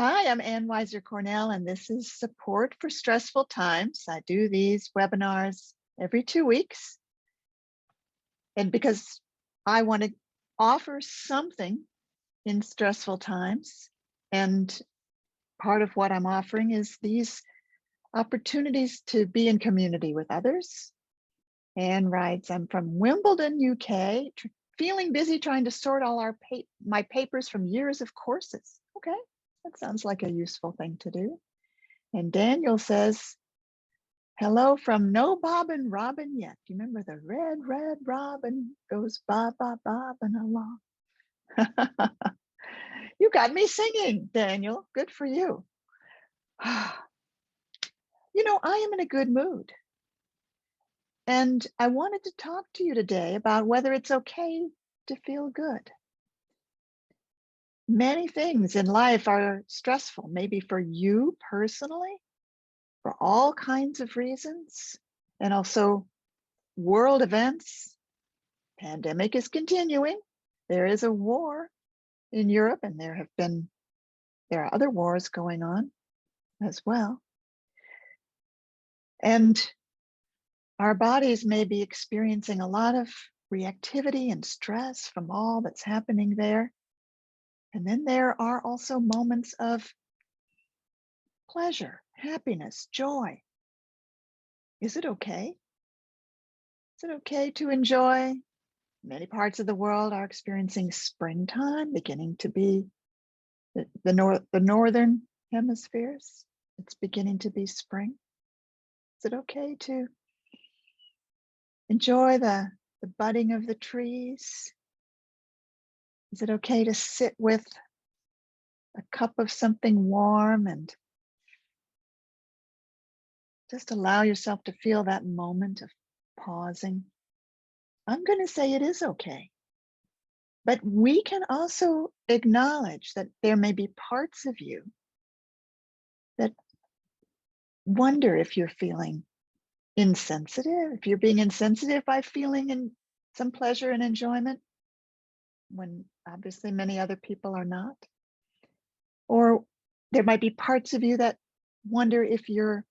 Hi, I'm Ann Weiser Cornell, and this is Support for Stressful Times. I do these webinars every 2 weeks, and because I want to offer something in stressful times, and part of what I'm offering is these opportunities to be in community with others. Ann writes, I'm from Wimbledon, UK, feeling busy trying to sort all my papers from years of courses. Okay, that sounds like a useful thing to do. And Daniel says, hello from no bobbin robin yet. Do you remember the red robin goes bob, bob, bobbing along? You got me singing, Daniel. Good for you. I am in a good mood. And I wanted to talk to you today about whether it's okay to feel good. Many things in life are stressful, maybe for you personally, for all kinds of reasons, and also world events. Pandemic is continuing. There is a war in Europe, and there are other wars going on as well. And our bodies may be experiencing a lot of reactivity and stress from all that's happening there. And then there are also moments of pleasure, happiness, joy. Is it okay? Is it okay to enjoy? Many parts of the world are experiencing springtime, beginning to be the northern hemispheres. It's beginning to be spring. Is it okay to enjoy the budding of the trees? Is it okay to sit with a cup of something warm and just allow yourself to feel that moment of pausing? I'm going to say it is okay. But we can also acknowledge that there may be parts of you that wonder if you're feeling insensitive, if you're being insensitive by feeling in some pleasure and enjoyment when obviously many other people are not. Or there might be parts of you that wonder if you're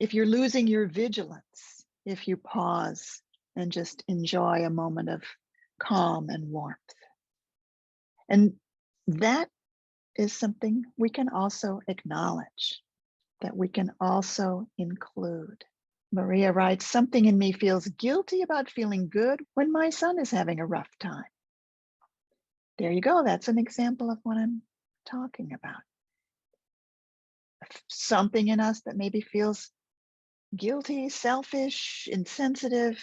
losing your vigilance, if you pause and just enjoy a moment of calm and warmth. And that is something we can also acknowledge, that we can also include. Maria writes, something in me feels guilty about feeling good when my son is having a rough time. There you go. That's an example of what I'm talking about. Something in us that maybe feels guilty, selfish, insensitive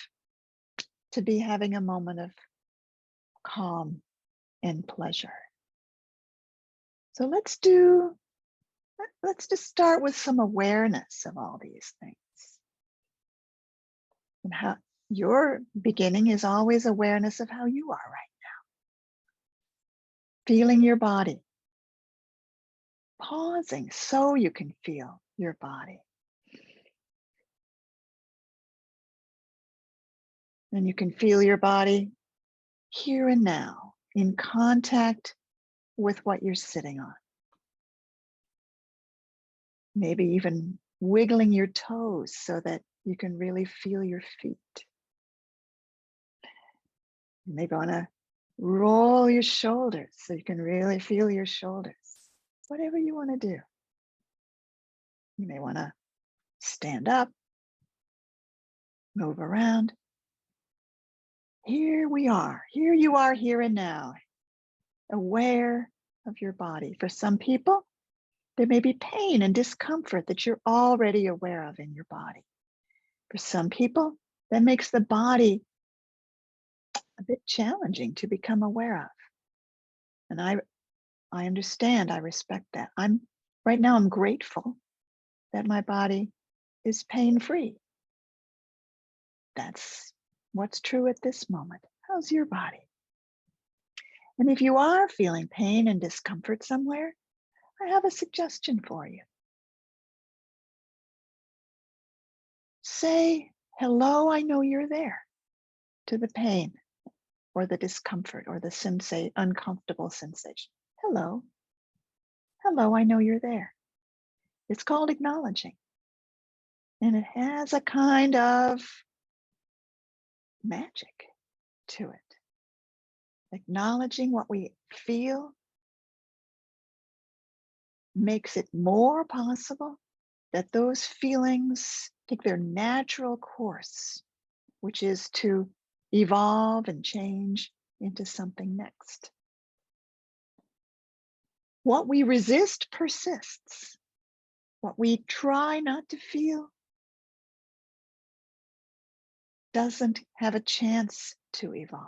to be having a moment of calm and pleasure. So let's just start with some awareness of all these things. And how your beginning is always awareness of how you are right now. Feeling your body. Pausing so you can feel your body. And you can feel your body here and now in contact with what you're sitting on. Maybe even wiggling your toes so that you can really feel your feet. You may want to roll your shoulders so you can really feel your shoulders. Whatever you want to do. You may want to stand up, move around. Here we are. Here you are, here and now, aware of your body. For some people, there may be pain and discomfort that you're already aware of in your body. For some people, that makes the body a bit challenging to become aware of. And I understand, I respect that. Right now, I'm grateful that my body is pain-free. That's what's true at this moment. How's your body? And if you are feeling pain and discomfort somewhere, I have a suggestion for you. Say, hello, I know you're there, to the pain or the discomfort or the uncomfortable sensation. Hello. hello, I know you're there. It's called acknowledging. And it has a kind of magic to it. Acknowledging what we feel makes it more possible that those feelings take their natural course, which is to evolve and change into something next. What we resist persists. What we try not to feel doesn't have a chance to evolve.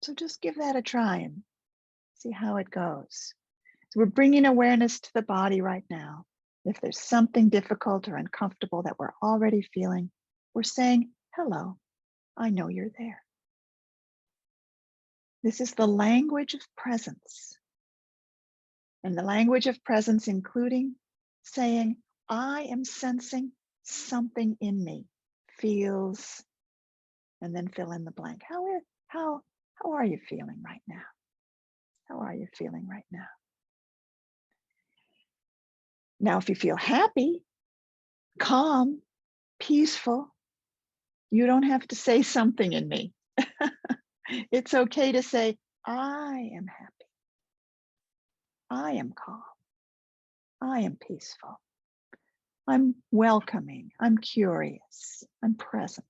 So just give that a try and see how it goes. So we're bringing awareness to the body right now. If there's something difficult or uncomfortable that we're already feeling, we're saying, hello, I know you're there. This is the language of presence. And the language of presence, including saying, I am sensing something in me, feels, and then fill in the blank. How are you feeling right now? How are you feeling right now? Now, if you feel happy, calm, peaceful, you don't have to say something in me. It's okay to say, I am happy. I am calm. I am peaceful. I'm welcoming. I'm curious. I'm present.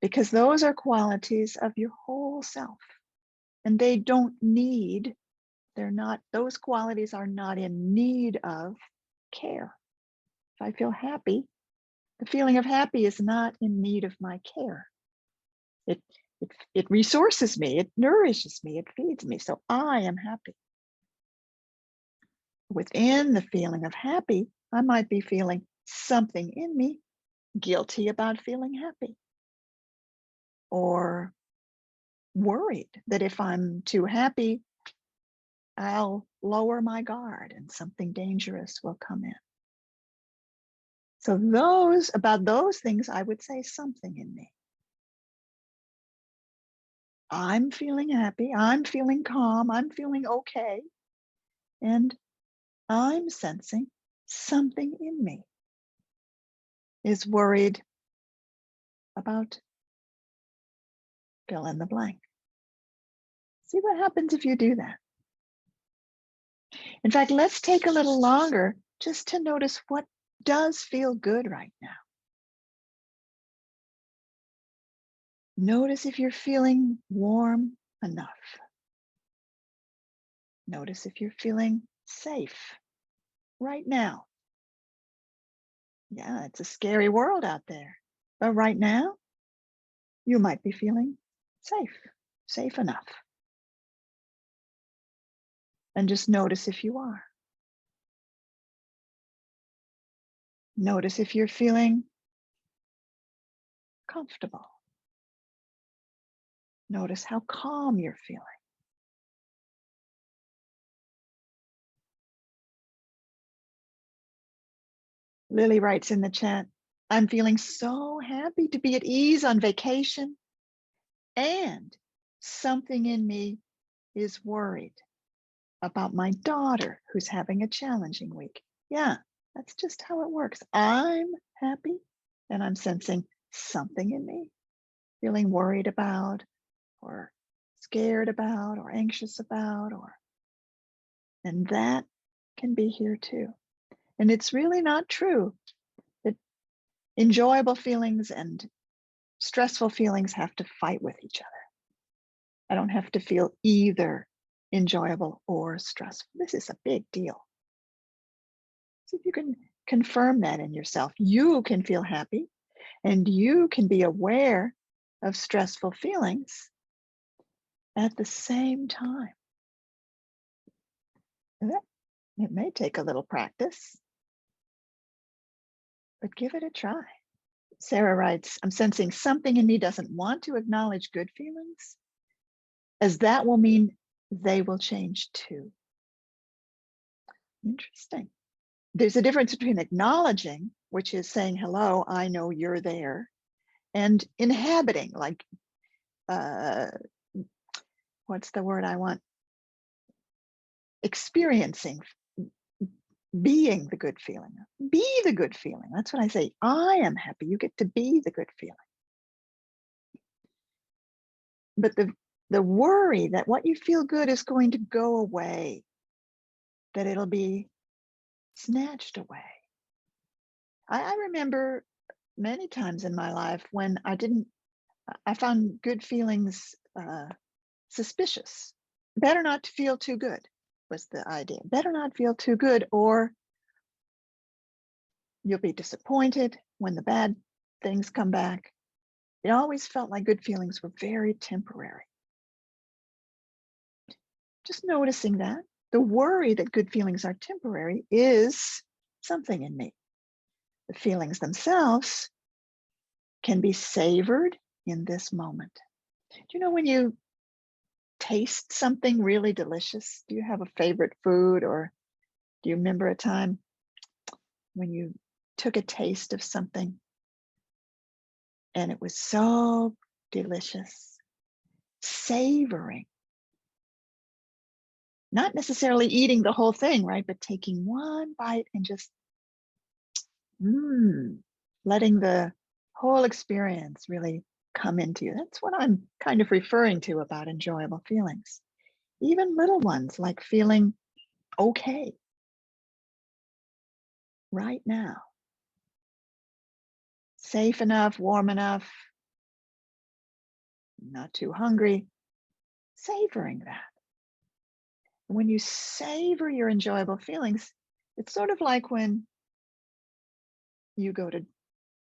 Because those are qualities of your whole self. And they don't need, those qualities are not in need of care. If I feel happy, the feeling of happy is not in need of my care. It resources me, it nourishes me, it feeds me. So I am happy. Within the feeling of happy, I might be feeling something in me guilty about feeling happy, or worried that if I'm too happy, I'll lower my guard and something dangerous will come in. So about those things, I would say something in me. I'm feeling happy, I'm feeling calm, I'm feeling okay, and I'm sensing something in me is worried about fill in the blank. See what happens if you do that. In fact, let's take a little longer just to notice what does feel good right now. Notice if you're feeling warm enough. Notice if you're feeling safe right now. Yeah, it's a scary world out there. But right now, you might be feeling safe enough. And just notice if you are. Notice if you're feeling comfortable. Notice how calm you're feeling. Lily writes in the chat, I'm feeling so happy to be at ease on vacation, and something in me is worried about my daughter who's having a challenging week. Yeah, that's just how it works. I'm happy and I'm sensing something in me feeling worried about, or scared about, or anxious about, and that can be here too. And it's really not true that enjoyable feelings and stressful feelings have to fight with each other. I don't have to feel either enjoyable or stressful. This is a big deal. See if you can confirm that in yourself. You can feel happy and you can be aware of stressful feelings at the same time. It may take a little practice, but give it a try. Sarah writes, I'm sensing something in me doesn't want to acknowledge good feelings, as that will mean they will change too. Interesting. There's a difference between acknowledging, which is saying, hello, I know you're there, and inhabiting, like, what's the word I want? experiencing, being the good feeling. Be the good feeling. That's what I say. I am happy. You get to be the good feeling. But the worry that what you feel good is going to go away, that it'll be snatched away. I remember many times in my life when I found good feelings suspicious. Better not to feel too good was the idea. Better not feel too good, or you'll be disappointed when the bad things come back. It always felt like good feelings were very temporary. Just noticing that the worry that good feelings are temporary is something in me. The feelings themselves can be savored in this moment. Do you know when you taste something really delicious? Do you have a favorite food, or do you remember a time when you took a taste of something and it was so delicious? Savoring. Not necessarily eating the whole thing, right? But taking one bite and just letting the whole experience really come into you. That's what I'm kind of referring to about enjoyable feelings. Even little ones, like feeling okay right now. Safe enough, warm enough, not too hungry. Savoring that. When you savor your enjoyable feelings, it's sort of like when you go to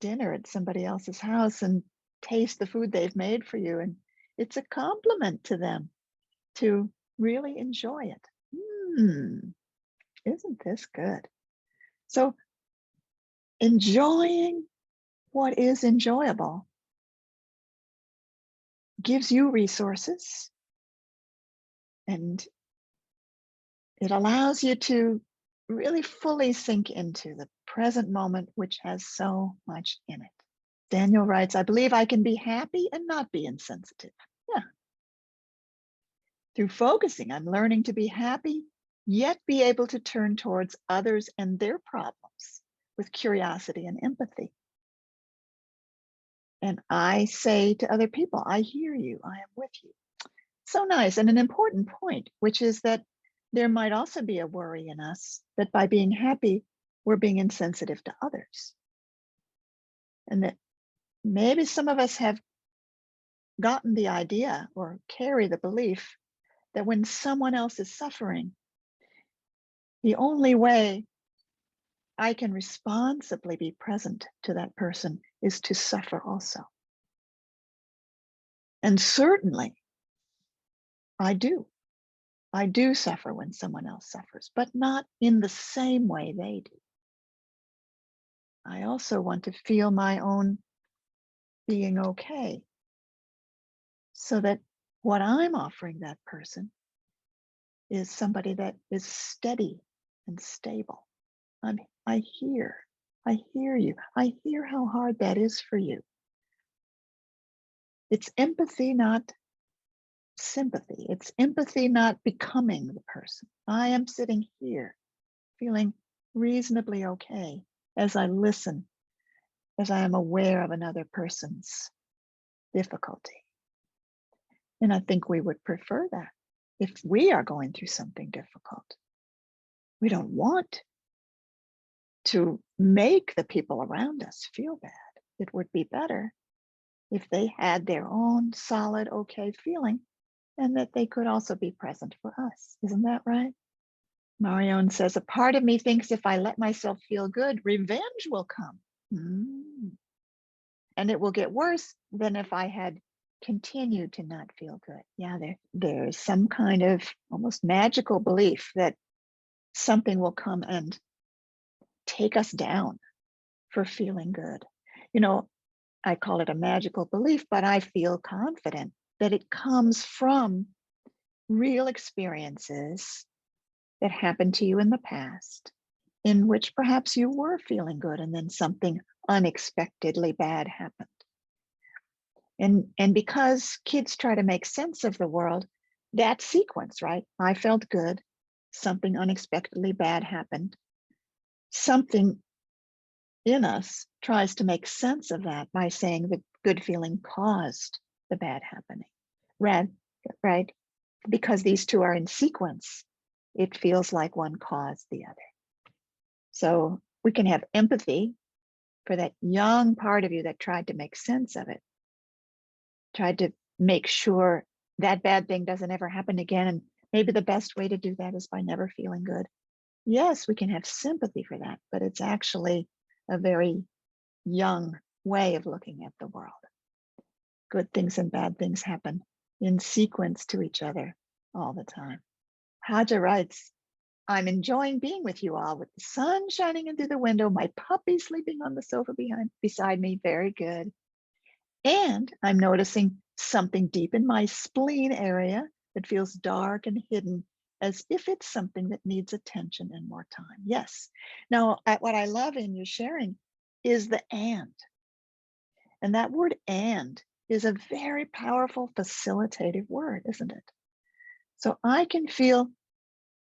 dinner at somebody else's house and taste the food they've made for you, and it's a compliment to them to really enjoy it. Isn't this good? So enjoying what is enjoyable gives you resources, and it allows you to really fully sink into the present moment, which has so much in it. Daniel writes, I believe I can be happy and not be insensitive. Yeah. Through focusing, I'm learning to be happy, yet be able to turn towards others and their problems with curiosity and empathy. And I say to other people, I hear you, I am with you. So nice. And an important point, which is that there might also be a worry in us that by being happy, we're being insensitive to others. And that maybe some of us have gotten the idea or carry the belief that when someone else is suffering, the only way I can responsibly be present to that person is to suffer also. And certainly, I do. I do suffer when someone else suffers, but not in the same way they do. I also want to feel my own being okay, so that what I'm offering that person is somebody that is steady and stable. I hear you. I hear how hard that is for you. It's empathy, not sympathy. It's empathy, not becoming the person. I am sitting here feeling reasonably okay as I listen, as I am aware of another person's difficulty. And I think we would prefer that if we are going through something difficult. We don't want to make the people around us feel bad. It would be better if they had their own solid, okay feeling, and that they could also be present for us. Isn't that right? Marion says, a part of me thinks if I let myself feel good, revenge will come. And it will get worse than if I had continued to not feel good. Yeah, there's some kind of almost magical belief that something will come and take us down for feeling good. You know, I call it a magical belief, but I feel confident that it comes from real experiences that happened to you in the past, in which perhaps you were feeling good and then something unexpectedly bad happened. And because kids try to make sense of the world, that sequence, right? I felt good, something unexpectedly bad happened. Something in us tries to make sense of that by saying the good feeling caused the bad happening. Right? Because these two are in sequence, it feels like one caused the other. So we can have empathy for that young part of you that tried to make sense of it, tried to make sure that bad thing doesn't ever happen again. And maybe the best way to do that is by never feeling good. Yes, we can have sympathy for that, but it's actually a very young way of looking at the world. Good things and bad things happen in sequence to each other all the time. Haja writes, I'm enjoying being with you all with the sun shining in through the window, my puppy sleeping on the sofa beside me. Very good. And I'm noticing something deep in my spleen area that feels dark and hidden, as if it's something that needs attention and more time. Yes. Now, what I love in your sharing is the and. And that word and is a very powerful facilitative word, isn't it? So I can feel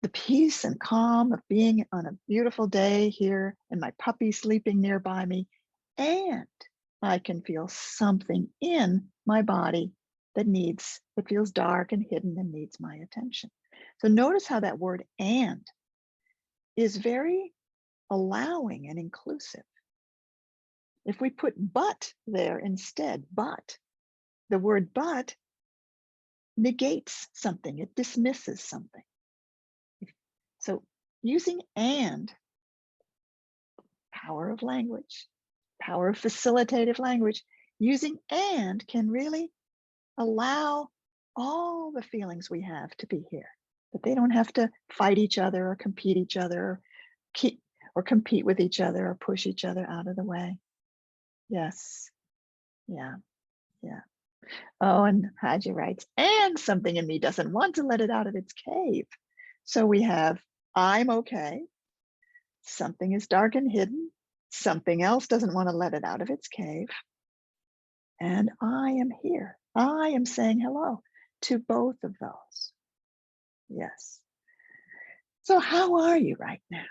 the peace and calm of being on a beautiful day here and my puppy sleeping nearby me. And I can feel something in my body that feels dark and hidden and needs my attention. So notice how that word and is very allowing and inclusive. If we put but there instead, but, the word but negates something, it dismisses something. So using and, power of language, power of facilitative language, using and can really allow all the feelings we have to be here, but they don't have to fight each other or compete each other or compete with each other or push each other out of the way. Yes. Yeah. Yeah. Oh, and Haji writes, and something in me doesn't want to let it out of its cave. So we have, I'm okay. Something is dark and hidden. Something else doesn't want to let it out of its cave. And I am here. I am saying hello to both of those. Yes. So how are you right now?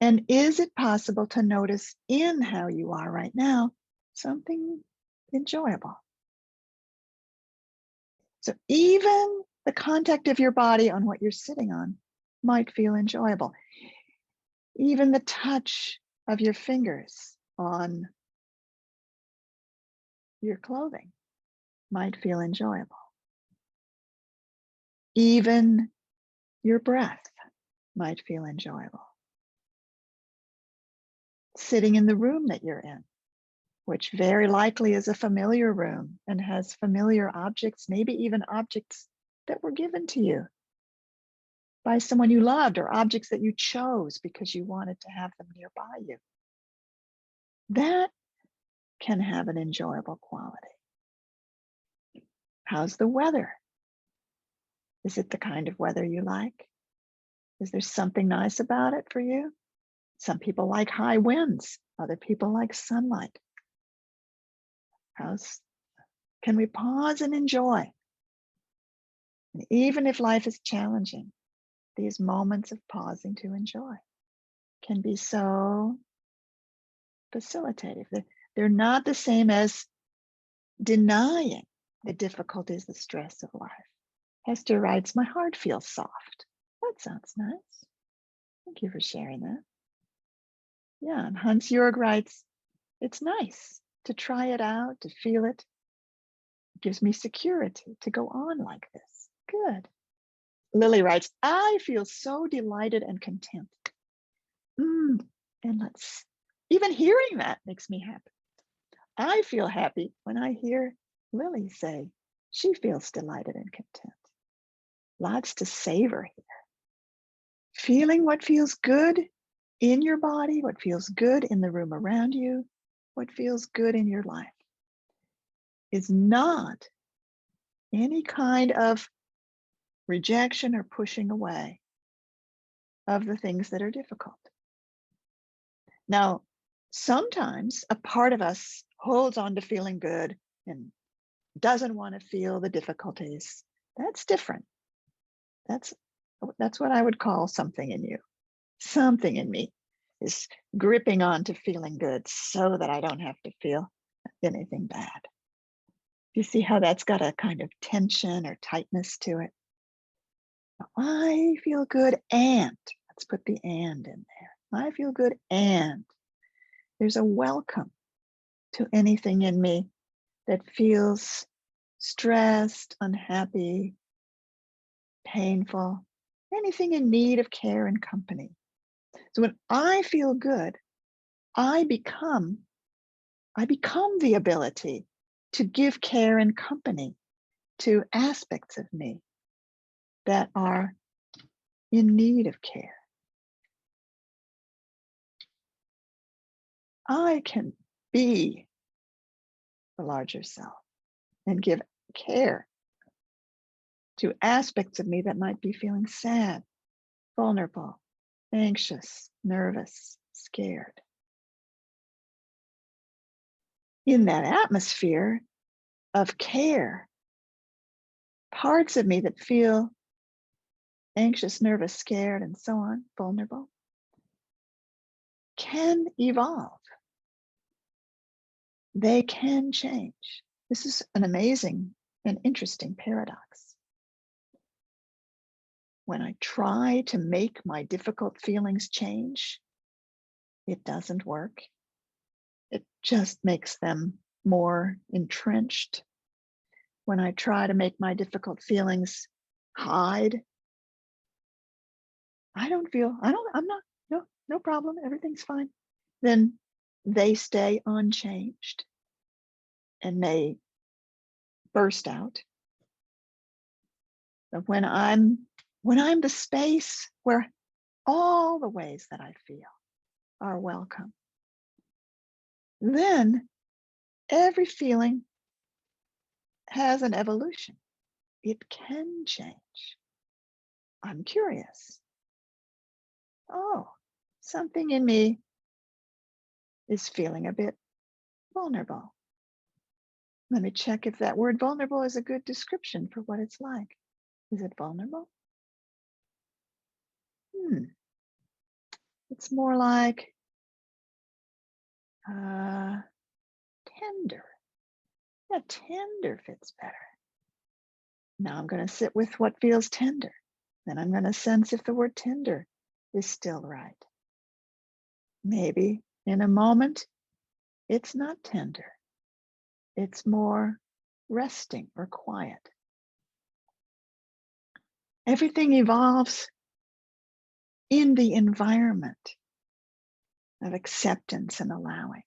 And is it possible to notice in how you are right now something enjoyable? So even the contact of your body on what you're sitting on might feel enjoyable. Even the touch of your fingers on your clothing might feel enjoyable. Even your breath might feel enjoyable. Sitting in the room that you're in, which very likely is a familiar room and has familiar objects, maybe even objects that were given to you by someone you loved, or objects that you chose because you wanted to have them nearby you. That can have an enjoyable quality. How's the weather? Is it the kind of weather you like? Is there something nice about it for you? Some people like high winds. Other people like sunlight. Can we pause and enjoy? And even if life is challenging, these moments of pausing to enjoy can be so facilitative. They're not the same as denying the difficulties, the stress of life. Hester writes, my heart feels soft. That sounds nice. Thank you for sharing that. Yeah, and Hans Jörg writes, it's nice to try it out, to feel it. It gives me security to go on like this. Good. Lily writes, I feel so delighted and content. And even hearing that makes me happy. I feel happy when I hear Lily say she feels delighted and content. Lots to savor here. Feeling what feels good in your body, what feels good in the room around you, what feels good in your life is not any kind of rejection or pushing away of the things that are difficult. Now, sometimes a part of us holds on to feeling good and doesn't want to feel the difficulties. That's different. That's That's what I would call something in you. Something in me is gripping on to feeling good so that I don't have to feel anything bad. You see how that's got a kind of tension or tightness to it? I feel good and, let's put the and in there. I feel good and there's a welcome to anything in me that feels stressed, unhappy, painful, anything in need of care and company. So when I feel good, I become the ability to give care and company to aspects of me that are in need of care. I can be the larger self and give care to aspects of me that might be feeling sad, vulnerable, anxious, nervous, scared. In that atmosphere of care, parts of me that feel anxious, nervous, scared, and so on, vulnerable, can evolve. They can change. This is an amazing and interesting paradox. When I try to make my difficult feelings change, it doesn't work. It just makes them more entrenched. When I try to make my difficult feelings hide, I'm not, no problem, everything's fine. Then they stay unchanged and may burst out. But when I'm the space where all the ways that I feel are welcome, then every feeling has an evolution. It can change. I'm curious. Oh, something in me is feeling a bit vulnerable. Let me check if that word vulnerable is a good description for what it's like. Is it vulnerable? It's more like tender. Yeah, tender fits better. Now I'm going to sit with what feels tender. Then I'm going to sense if the word tender is still right. Maybe in a moment, it's not tender. It's more resting or quiet. Everything evolves in the environment of acceptance and allowing.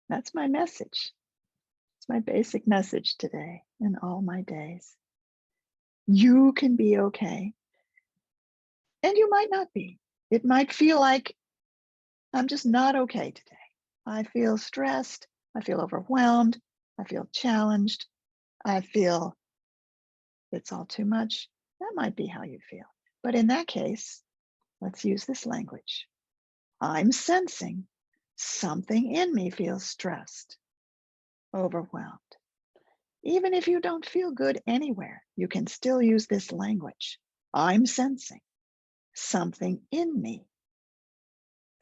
That's my message. It's my basic message today and all my days. You can be okay, and you might not be. It might feel like I'm just not okay today. I feel stressed. I feel overwhelmed. I feel challenged. I feel it's all too much. That might be how you feel. But in that case, let's use this language. I'm sensing something in me feels stressed, overwhelmed. Even if you don't feel good anywhere, you can still use this language. I'm sensing something in me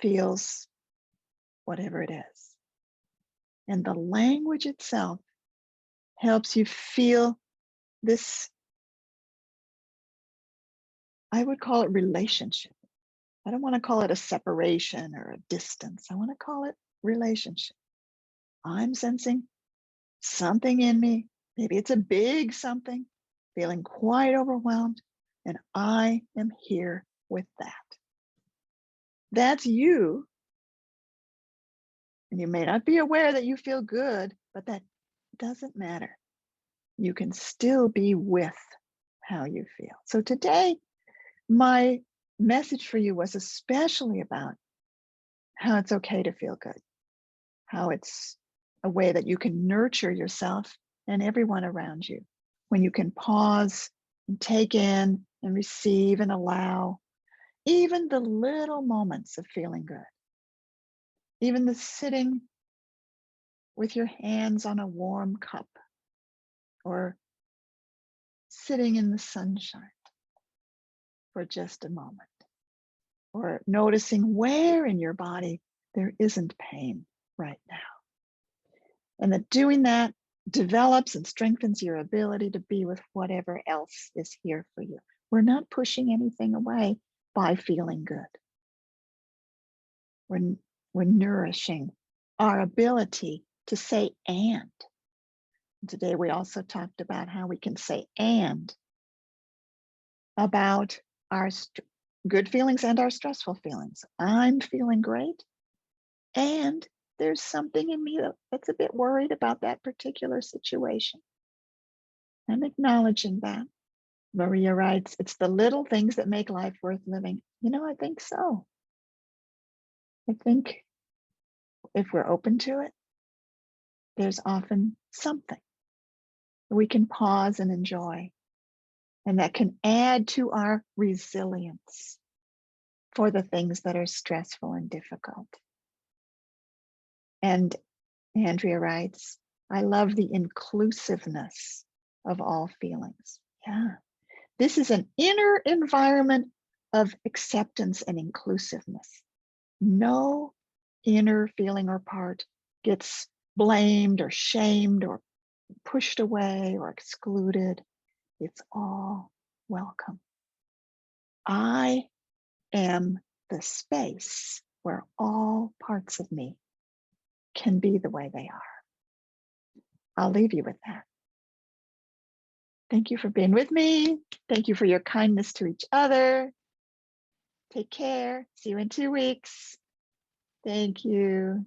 feels whatever it is. And the language itself helps you feel this, I would call it relationship. I don't want to call it a separation or a distance. I want to call it relationship. I'm sensing something in me. Maybe it's a big something, feeling quite overwhelmed. And I am here with that. That's you. And you may not be aware that you feel good, but that doesn't matter. You can still be with how you feel. So today, my message for you was especially about how it's okay to feel good, how it's a way that you can nurture yourself and everyone around you when you can pause and take in and receive and allow even the little moments of feeling good, even the sitting with your hands on a warm cup or sitting in the sunshine. for just a moment, or noticing where in your body there isn't pain right now. And that doing that develops and strengthens your ability to be with whatever else is here for you. We're not pushing anything away by feeling good. We're nourishing our ability to say and. Today we also talked about how we can say and about our good feelings and our stressful feelings. I'm feeling great, and there's something in me that's a bit worried about that particular situation. I'm acknowledging that. Maria writes, it's the little things that make life worth living. I think so. I think if we're open to it, there's often something we can pause and enjoy, and that can add to our resilience for the things that are stressful and difficult. And Andrea writes, I love the inclusiveness of all feelings. Yeah. This is an inner environment of acceptance and inclusiveness. No inner feeling or part gets blamed or shamed or pushed away or excluded. It's all welcome. I am the space where all parts of me can be the way they are. I'll leave you with that. Thank you for being with me. Thank you for your kindness to each other. Take care. See you in 2 weeks. Thank you.